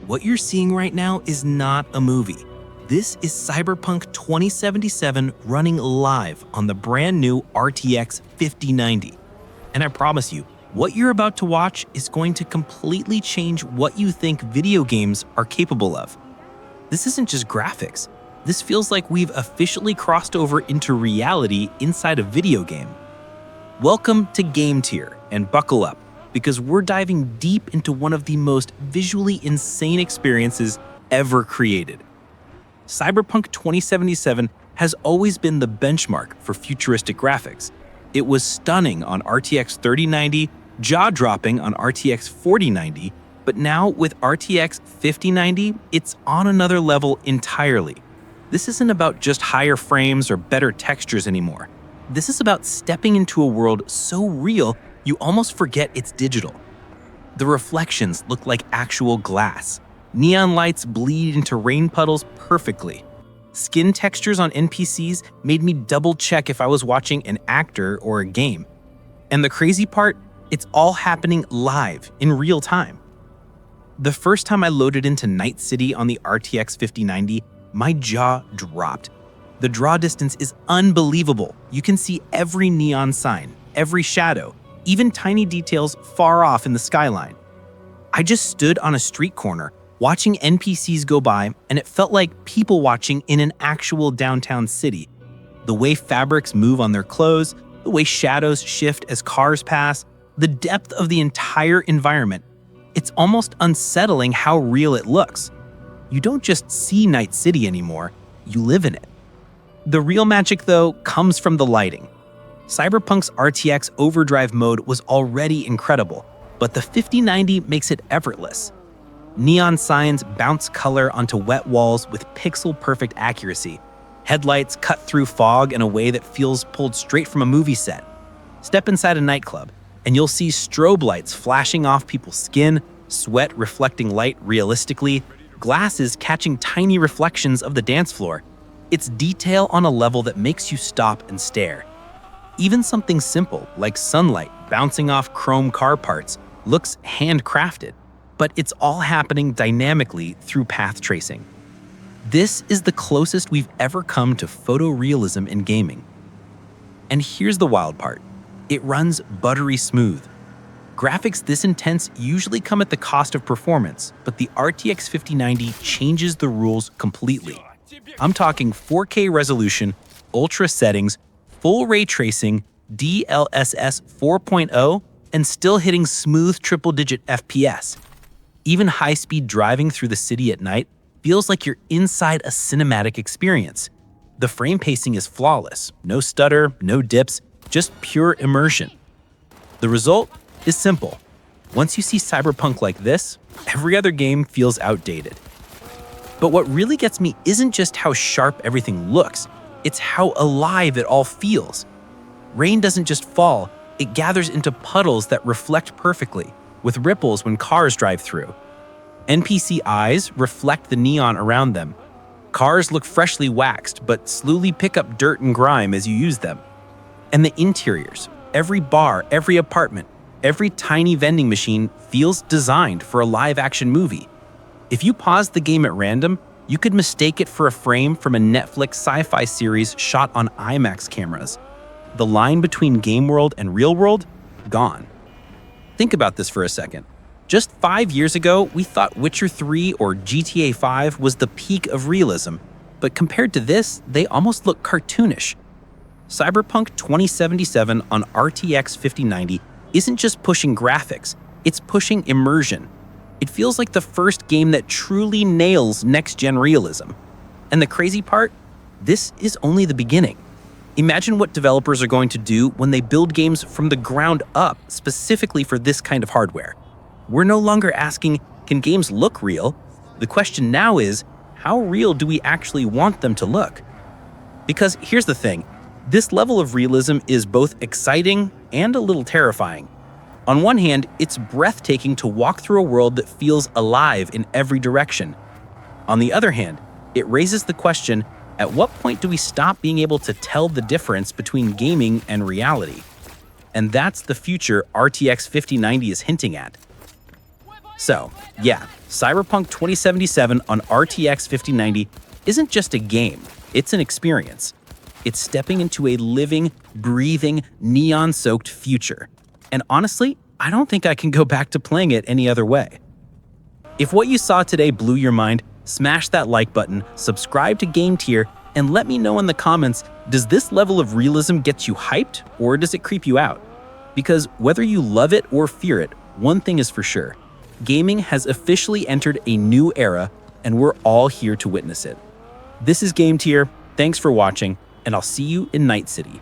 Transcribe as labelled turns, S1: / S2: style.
S1: what you're seeing right now is not a movie. This is Cyberpunk 2077 running live on the brand new RTX 5090. And I promise you, what you're about to watch is going to completely change what you think video games are capable of. This isn't just graphics. This feels like we've officially crossed over into reality inside a video game. Welcome to Game Tier, and buckle up, because we're diving deep into one of the most visually insane experiences ever created. Cyberpunk 2077 has always been the benchmark for futuristic graphics. It was stunning on RTX 3090, jaw-dropping on RTX 4090, but now with RTX 5090, it's on another level entirely. This isn't about just higher frames or better textures anymore. This is about stepping into a world so real you almost forget it's digital. The reflections look like actual glass. Neon lights bleed into rain puddles perfectly. Skin textures on NPCs made me double-check if I was watching an actor or a game. And the crazy part, it's all happening live, in real time. The first time I loaded into Night City on the RTX 5090, my jaw dropped. The draw distance is unbelievable. You can see every neon sign, every shadow, even tiny details far off in the skyline. I just stood on a street corner, watching NPCs go by, and it felt like people watching in an actual downtown city. The way fabrics move on their clothes, the way shadows shift as cars pass, the depth of the entire environment. It's almost unsettling how real it looks. You don't just see Night City anymore, you live in it. The real magic, though, comes from the lighting. Cyberpunk's RTX overdrive mode was already incredible, but the 5090 makes it effortless. Neon signs bounce color onto wet walls with pixel-perfect accuracy. Headlights cut through fog in a way that feels pulled straight from a movie set. Step inside a nightclub, and you'll see strobe lights flashing off people's skin, sweat reflecting light realistically, glasses catching tiny reflections of the dance floor. It's detail on a level that makes you stop and stare. Even something simple, like sunlight bouncing off chrome car parts, looks handcrafted, but it's all happening dynamically through path tracing. This is the closest we've ever come to photorealism in gaming. And here's the wild part. It runs buttery smooth. Graphics this intense usually come at the cost of performance, but the RTX 5090 changes the rules completely. I'm talking 4K resolution, ultra settings, full ray tracing, DLSS 4.0, and still hitting smooth triple-digit FPS. Even high-speed driving through the city at night feels like you're inside a cinematic experience. The frame pacing is flawless, no stutter, no dips, just pure immersion. The result is simple. Once you see Cyberpunk like this, every other game feels outdated. But what really gets me isn't just how sharp everything looks, it's how alive it all feels. Rain doesn't just fall, it gathers into puddles that reflect perfectly, with ripples when cars drive through. NPC eyes reflect the neon around them. Cars look freshly waxed, but slowly pick up dirt and grime as you use them. And the interiors, every bar, every apartment, every tiny vending machine feels designed for a live-action movie. If you pause the game at random, you could mistake it for a frame from a Netflix sci-fi series shot on IMAX cameras. The line between game world and real world? Gone. Think about this for a second. Just 5 years ago, we thought Witcher 3 or GTA 5 was the peak of realism, but compared to this, they almost look cartoonish. Cyberpunk 2077 on RTX 5090 isn't just pushing graphics, it's pushing immersion. It feels like the first game that truly nails next-gen realism. And the crazy part? This is only the beginning. Imagine what developers are going to do when they build games from the ground up specifically for this kind of hardware. We're no longer asking, can games look real? The question now is, how real do we actually want them to look? Because here's the thing, this level of realism is both exciting and a little terrifying. On one hand, it's breathtaking to walk through a world that feels alive in every direction. On the other hand, it raises the question, at what point do we stop being able to tell the difference between gaming and reality? And that's the future RTX 5090 is hinting at. So, yeah, Cyberpunk 2077 on RTX 5090 isn't just a game, it's an experience. It's stepping into a living, breathing, neon-soaked future. And honestly, I don't think I can go back to playing it any other way. If what you saw today blew your mind, smash that like button, subscribe to Game Tier, and let me know in the comments, does this level of realism get you hyped or does it creep you out? Because whether you love it or fear it, one thing is for sure. Gaming has officially entered a new era, and we're all here to witness it. This is Game Tier, thanks for watching, and I'll see you in Night City.